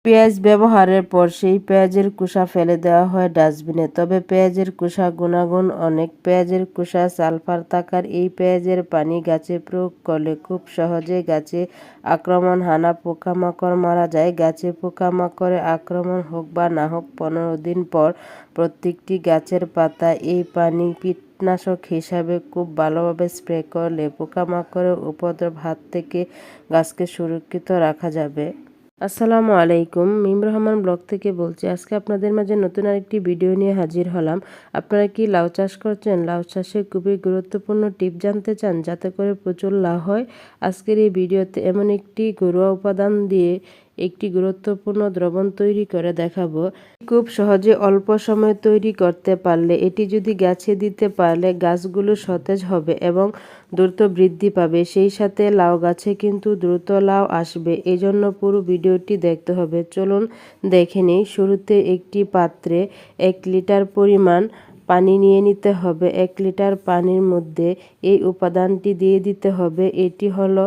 পেঁয়াজ ব্যবহারের পর সেই পেঁয়াজের খোসা ফেলে দেওয়া হয় ডাস্টবিনে। তবে পেঁয়াজের খোসা গুণাগুণ অনেক। পেঁয়াজের খোসা সালফার থাকার এই পেঁয়াজের পানি গাছে প্রয়োগ করলে খুব সহজে গাছে আক্রমণ হানা পোকামাকড় মারা যায়। গাছে পোকামাকড়ের আক্রমণ হোক বা না হোক 15 দিন পর প্রত্যেকটি গাছের পাতায় এই পানি কীটনাশক হিসাবে খুব ভালোভাবে স্প্রে করলে পোকামাকড়ের উপদ্রব হাত থেকে গাছকে সুরক্ষিত রাখা যাবে। আসসালামু আলাইকুম, মিম রহমান ব্লগ থেকে বলছি। আজকে আপনাদের মাঝে নতুন আরেকটি ভিডিও নিয়ে হাজির হলাম। আপনারা কি লাউ চাষ করছেন? লাউ চাষে খুবই গুরুত্বপূর্ণ টিপ জানতে চান যাতে করে প্রচুর লাভ হয়? আজকের এই ভিডিওতে এমন একটি ঘরোয়া উপাদান দিয়ে একটি গুরুত্বপূর্ণ দ্রবণ তৈরি করে দেখাবো। খুব সহজে অল্প সময়ে তৈরি করতে পারলে, এটি যদি গাছে দিতে পারলে গাছগুলো সতেজ হবে এবং দ্রুত বৃদ্ধি পাবে। সেই সাথে লাউ গাছে কিন্তু দ্রুত লাউ আসবে। এজন্য পুরো ভিডিওটি দেখতে হবে। চলুন দেখে নিই। শুরুতে একটি পাত্রে 1 লিটার পরিমাণ পানি নিয়ে নিতে হবে। 1 লিটার পানির মধ্যে এই উপাদানটি দিয়ে দিতে হবে। এটি হলো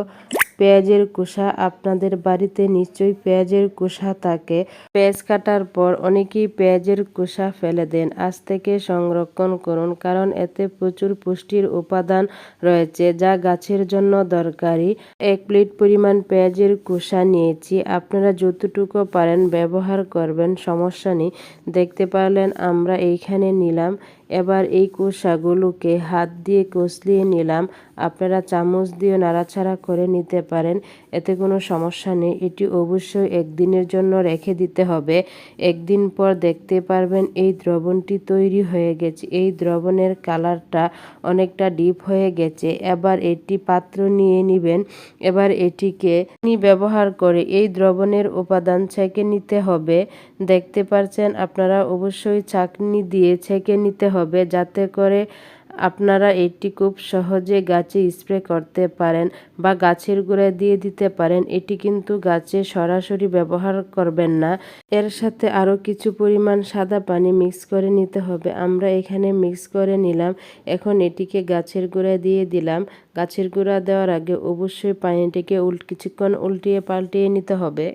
পেঁয়াজের খোসা। আপনাদের বাড়িতে নিশ্চয়ই পেঁয়াজের খোসা থাকে। পেঁয়াজ কাটার পর অনেকেই পেঁয়াজের খোসা ফেলে দেন। আজ থেকে সংরক্ষণ করুন, কারণ এতে প্রচুর পুষ্টির উপাদান রয়েছে যা গাছের জন্য দরকারি। 1 প্লেট পরিমাণ পেঁয়াজের খোসা নিয়েছি। আপনারা যতটুকু পারেন ব্যবহার করবেন, সমস্যা নেই। দেখতে পারলেন আমরা এইখানে নিলাম। এবার এই খোসাগুলোকে হাত দিয়ে কচলিয়ে নিলাম। আপনারা চামচ দিয়ে নাড়াচাড়া করে নিতে পারেন, এতে কোনো সমস্যা নেই। এটি অবশ্যই 1 দিনের জন্য রেখে দিতে হবে। 1 দিন পর দেখতে পারবেন এই দ্রবণটি তৈরি হয়ে গেছে। এই দ্রবণের কালারটা অনেকটা ডিপ হয়ে গেছে। এবার এটি পাত্র নিয়ে নেবেন। এবার এটিকে ব্যবহার করে এই দ্রবণের উপাদান ছেঁকে নিতে হবে। দেখতে পাচ্ছেন আপনারা, অবশ্যই ছাঁকনি দিয়ে ছেঁকে নিতে হবে যাতে করে আপনারা এটি খুব সহজে গাছে স্প্রে করতে পারেন বা গাছের গোড়ায় দিয়ে দিতে পারেন। এটি কিন্তু গাছে সরাসরি ব্যবহার করবেন না। এর সাথে আরও কিছু পরিমাণ সাদা পানি মিক্স করে নিতে হবে। আমরা এখানে মিক্স করে নিলাম। এখন এটিকে গাছের গোড়ায় দিয়ে দিলাম। গাছের গোড়া দেওয়ার আগে অবশ্যই পানিটিকে কিছুক্ষণ উল্টিয়ে পাল্টিয়ে নিতে হবে।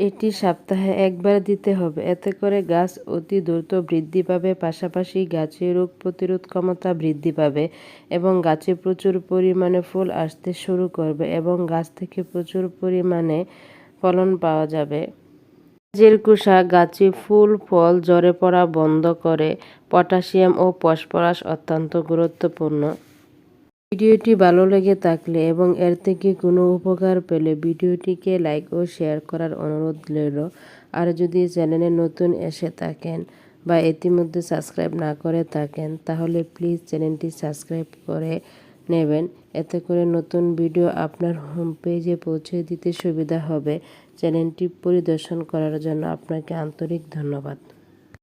এটি সপ্তাহে 1 বার দিতে হবে। এতে করে গাছ অতি দ্রুত বৃদ্ধি পাবে, পাশাপাশি গাছের রোগ প্রতিরোধ ক্ষমতা বৃদ্ধি পাবে এবং গাছে প্রচুর পরিমাণে ফুল আসতে শুরু করবে এবং গাছ থেকে প্রচুর পরিমাণে ফলন পাওয়া যাবে। পেঁয়াজের খোসা গাছে ফুল ফল ঝরে পড়া বন্ধ করে। পটাশিয়াম ও ফসফরাস অত্যন্ত গুরুত্বপূর্ণ। ভিডিওটি ভালো লেগে থাকলে এবং এর থেকে কোনো উপকার পেলে ভিডিওটিকে লাইক ও শেয়ার করার অনুরোধ রইল। আর যদি চ্যানেলে নতুন এসে থাকেন বা ইতিমধ্যে সাবস্ক্রাইব না করে থাকেন, তাহলে প্লিজ চ্যানেলটি সাবস্ক্রাইব করে নেবেন। এতে করে নতুন ভিডিও আপনার হোম পেজে পৌঁছে দিতে সুবিধা হবে। চ্যানেলটি পরিদর্শন করার জন্য আপনাকে আন্তরিক ধন্যবাদ।